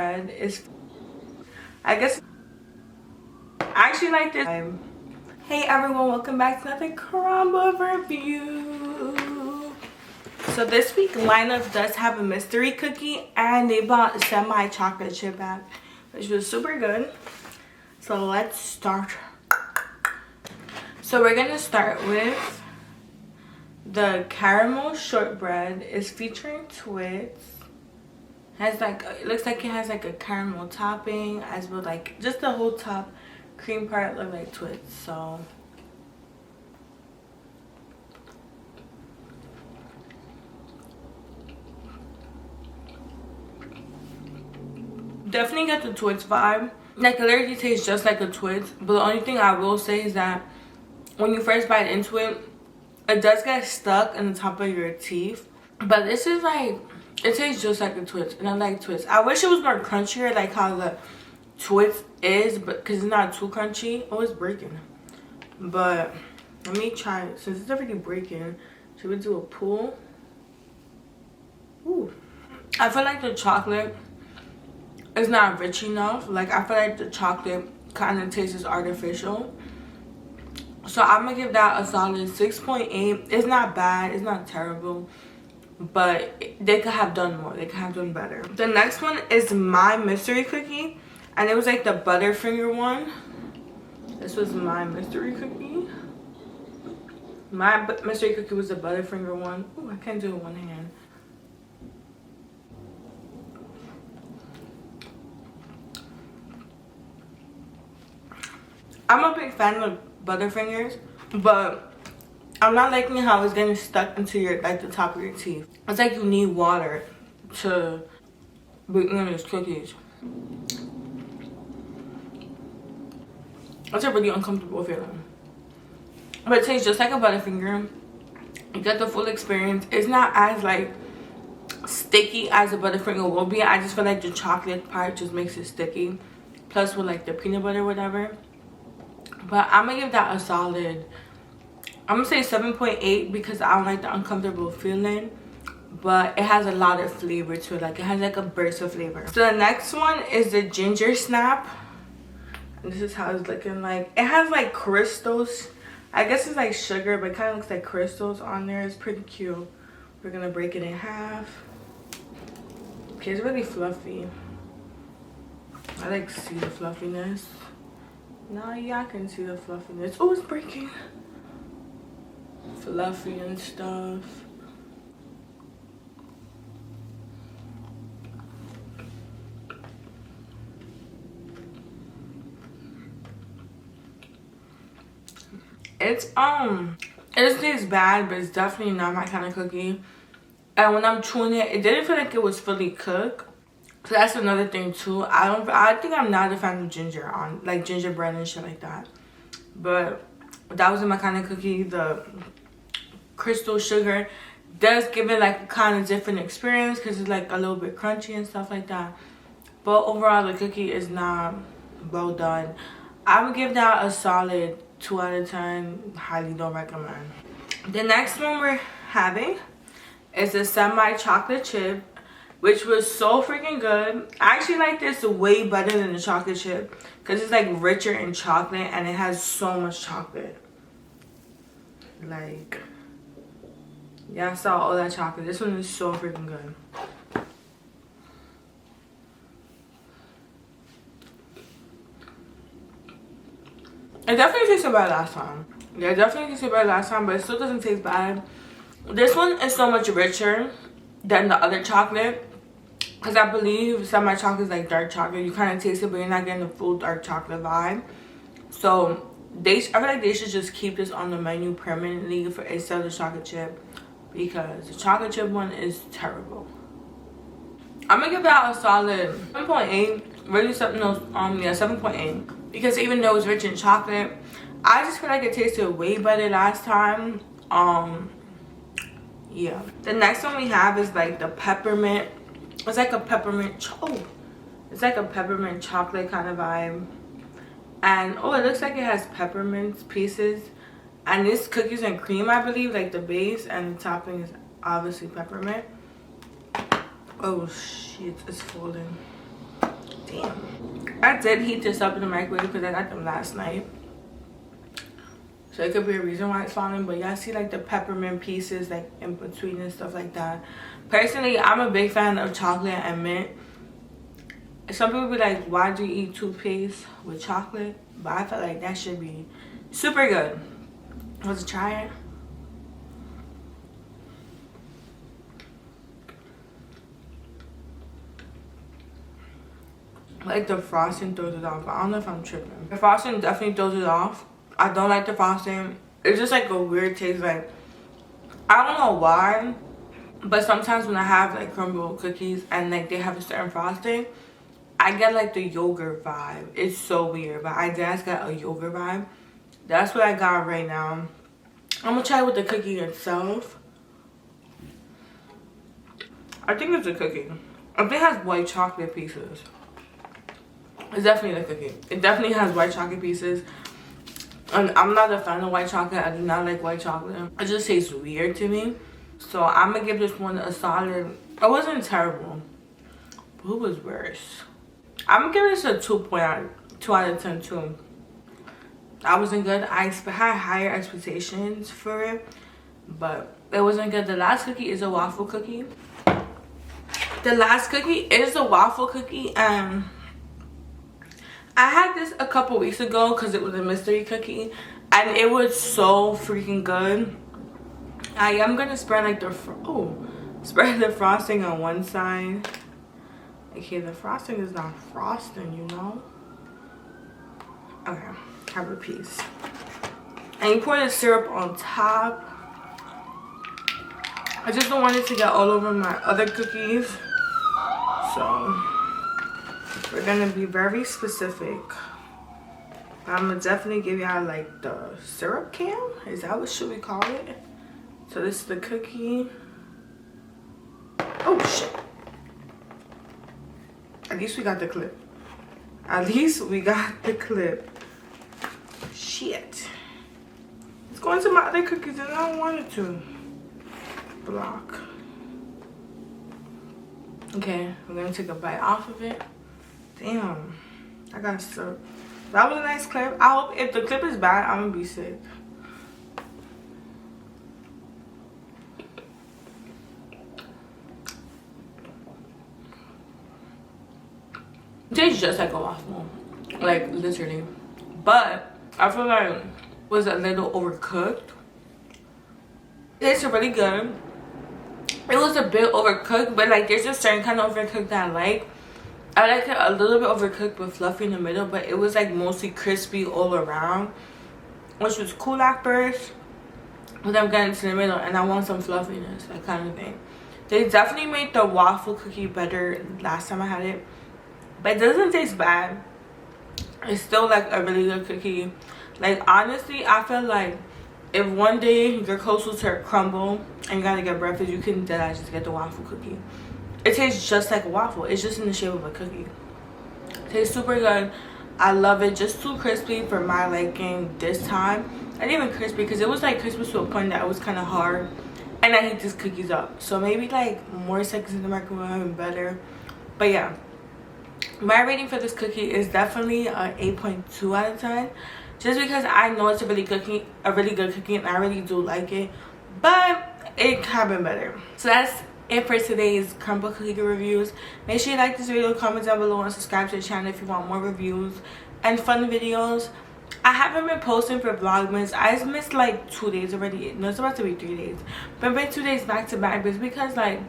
Is I guess I actually like this. Hey everyone, welcome back to another Crumbl review. So this week lineup does have a mystery cookie and they bought semi chocolate chip back, which was super good. So let's start. So we're gonna start with the caramel shortbread. Is featuring Twits. Has like, it looks like it has like a caramel topping, as well like just the whole top cream part look like Twits. So definitely get the Twits vibe. Like it literally tastes just like a Twits, but the only thing I will say is that when you first bite into it, it does get stuck in the top of your teeth. But this is like, it tastes just like a Twits, and I like Twits. I wish it was more crunchier like how the Twits is, but because it's not too crunchy. Oh, it's breaking. But let me try it. Since it's already breaking, should we do a pull? Ooh. I feel like the chocolate is not rich enough. Like I feel like the chocolate kind of tastes artificial. So I'm gonna give that a solid 6.8. It's not bad, it's not terrible, but they could have done more. They could have done better. The next one is my mystery cookie, and it was like the Butterfinger one. This was my mystery cookie. My mystery cookie was the Butterfinger one. Ooh, I can't do it with one hand. I'm a big fan of Butterfingers, but I'm not liking how it's getting stuck into your, like, the top of your teeth. It's like you need water to be eating these cookies. It's a really uncomfortable feeling. But it tastes just like a Butterfinger. You get the full experience. It's not as like sticky as a Butterfinger will be. I just feel like the chocolate part just makes it sticky. Plus with like the peanut butter or whatever. But I'm gonna give that a solid, I'm gonna say 7.8 because I don't like the uncomfortable feeling. But it has a lot of flavor to it. Like it has like a burst of flavor. So the next one is the Gingersnap. And this is how it's looking like. It has like crystals. I guess it's like sugar, but it kind of looks like crystals on there. It's pretty cute. We're gonna break it in half. Okay, it's really fluffy. I like see the fluffiness. Now y'all can see the fluffiness. Oh, it's breaking. Fluffy and stuff. It doesn't taste bad, but it's definitely not my kind of cookie. And when I'm chewing it, it didn't feel like it was fully cooked. So that's another thing too. I think I'm not a fan of ginger on like gingerbread and shit like that. But that wasn't my kind of cookie. The crystal sugar does give it like a kind of different experience because it's like a little bit crunchy and stuff like that. But overall the cookie is not well done. I would give that a solid 2 out of 10. Highly don't recommend. The next one we're having is a semi chocolate chip, which was so freaking good. I actually like this way better than the chocolate chip because it's like richer in chocolate and it has so much chocolate. Like, yeah, I saw all that chocolate. This one is so freaking good. It definitely tasted better last time. Yeah, it definitely tasted better last time, but it still doesn't taste bad. This one is so much richer than the other chocolate. Because I believe semi chocolate is like dark chocolate. You kind of taste it, but you're not getting the full dark chocolate vibe. So I feel like they should just keep this on the menu permanently for instead of the chocolate chip. Because the chocolate chip one is terrible. I'm going to give that a solid 7.8. Really something else, yeah, 7.8. Because even though it's rich in chocolate, I just feel like it tasted way better last time. Yeah. The next one we have is like the peppermint. It's like a peppermint, it's like a peppermint chocolate kind of vibe. And oh, it looks like it has peppermint pieces. And this cookies and cream, I believe, like the base, and the topping is obviously peppermint. Oh shit, it's folding. I did heat this up in the microwave because I got them last night. So it could be a reason why it's falling. But y'all see like the peppermint pieces like in between and stuff like that. Personally, I'm a big fan of chocolate and mint. Some people be like, why do you eat toothpaste with chocolate? But I feel like that should be super good. Let's try it. Like the frosting throws it off. I don't know if I'm tripping. The frosting definitely throws it off. I don't like the frosting. It's just like a weird taste. Like, I don't know why, but sometimes when I have like Crumbl cookies and like they have a certain frosting, I get like the yogurt vibe. It's so weird, but I just got a yogurt vibe. That's what I got right now. I'm gonna try with the cookie itself. I think it's a cookie. I think it has white chocolate pieces. It's definitely the cookie. It definitely has white chocolate pieces. And I'm not a fan of white chocolate. I do not like white chocolate. It just tastes weird to me. So I'm gonna give this one a solid. It wasn't terrible. Who was worse? I'm gonna give this a 2 out of 10 too. That wasn't good. I had higher expectations for it, but it wasn't good. The last cookie is a waffle cookie. The last cookie is a waffle cookie. I had this a couple weeks ago because it was a mystery cookie and it was so freaking good. I am gonna spread like spread the frosting on one side. Okay, the frosting is not frosting, you know. Okay, have a piece. And you pour the syrup on top. I just don't want it to get all over my other cookies, so we're gonna be very specific. I'm gonna definitely give y'all like the syrup can. Is that what should we call it? So this is the cookie. Oh shit. At least we got the clip. At least we got the clip. Shit. It's going to my other cookies and I don't want it to. Block. Okay, we're gonna take a bite off of it. Damn, I got syrup. That was a nice clip. I hope if the clip is bad, I'm gonna be sick. It tastes just like a waffle, like literally. But I feel like it was a little overcooked. It tastes really good. It was a bit overcooked, but like there's a certain kind of overcooked that I like. I like it a little bit overcooked but fluffy in the middle, but it was like mostly crispy all around, which was cool at first. But then I'm getting to the middle and I want some fluffiness, that kind of thing. They definitely made the waffle cookie better last time I had it, but it doesn't taste bad. It's still like a really good cookie. Like honestly, I feel like if one day you're closer to Crumbl and you gotta get breakfast, you can just get the waffle cookie. It tastes just like a waffle. It's just in the shape of a cookie. It tastes super good. I love it. Just too crispy for my liking this time. Not even crispy, because it was like crispy to a point that it was kind of hard. And I heat these cookies up. So maybe like more seconds in the microwave and better. But yeah. My rating for this cookie is definitely an 8.2 out of 10. Just because I know it's a really good cookie and I really do like it. But it could have been better. So that's it for today's Crumbl cookie reviews. Make sure you like this video, comment down below, and subscribe to the channel if you want more reviews and fun videos. I haven't been posting for Vlogmas. I just missed like 2 days already. No, it's about to be 3 days. But I've been 2 days back to back. But it's because like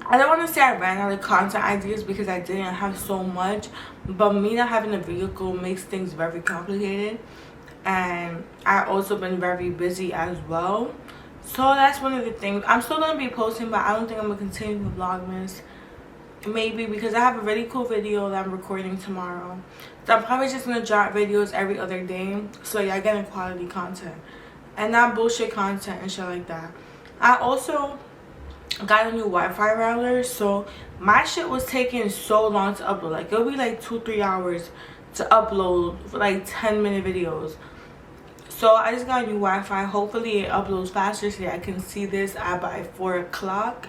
I don't want to say I ran out of content ideas because I didn't have so much. But me not having a vehicle makes things very complicated. And I've also been very busy as well. So that's one of the things. I'm still going to be posting, but I don't think I'm going to continue with Vlogmas. Maybe because I have a really cool video that I'm recording tomorrow. So I'm probably just going to drop videos every other day. So y'all getting quality content. And not bullshit content and shit like that. I also got a new Wi-Fi router. So my shit was taking so long to upload. Like it'll be like 2-3 hours to upload for like 10-minute videos. So I just got a new Wi-Fi. Hopefully it uploads faster so I can see this by 4 o'clock.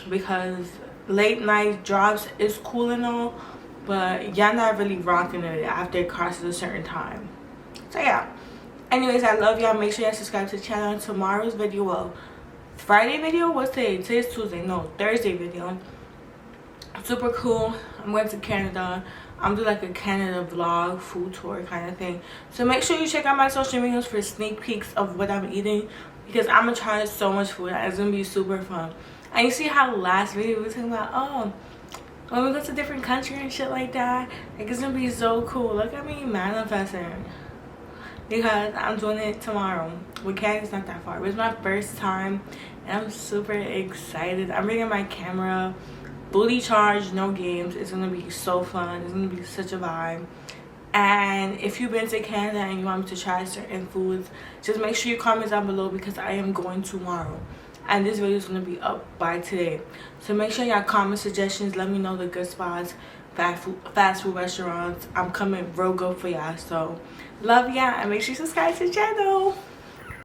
Because late night drops is cool and all. but y'all not really rocking it after it crosses a certain time. So yeah, anyways, I love y'all. Make sure y'all subscribe to the channel. Tomorrow's video, well, Friday video, what's today? Today's Tuesday, no, Thursday video, super cool. I'm going to Canada. I'm doing like a Canada vlog food tour kind of thing. So make sure you check out my social medias for sneak peeks of what I'm eating, because I'm gonna try so much food. It's gonna be super fun. And you see how last video we were talking about, oh, when we go to different country and shit like that, like it's gonna be so cool. Look at me manifesting, because I'm doing it tomorrow. With Canada's not that far, but it's my first time and I'm super excited. I'm bringing my camera, fully charged, no games. It's gonna be so fun. It's gonna be such a vibe. And if you've been to Canada and you want me to try certain foods, just make sure you comment down below, because I am going tomorrow and this video is going to be up by today. So make sure y'all comment suggestions. Let me know the good spots, fast food restaurants. I'm coming real good for y'all. So love y'all, and make sure you subscribe to the channel.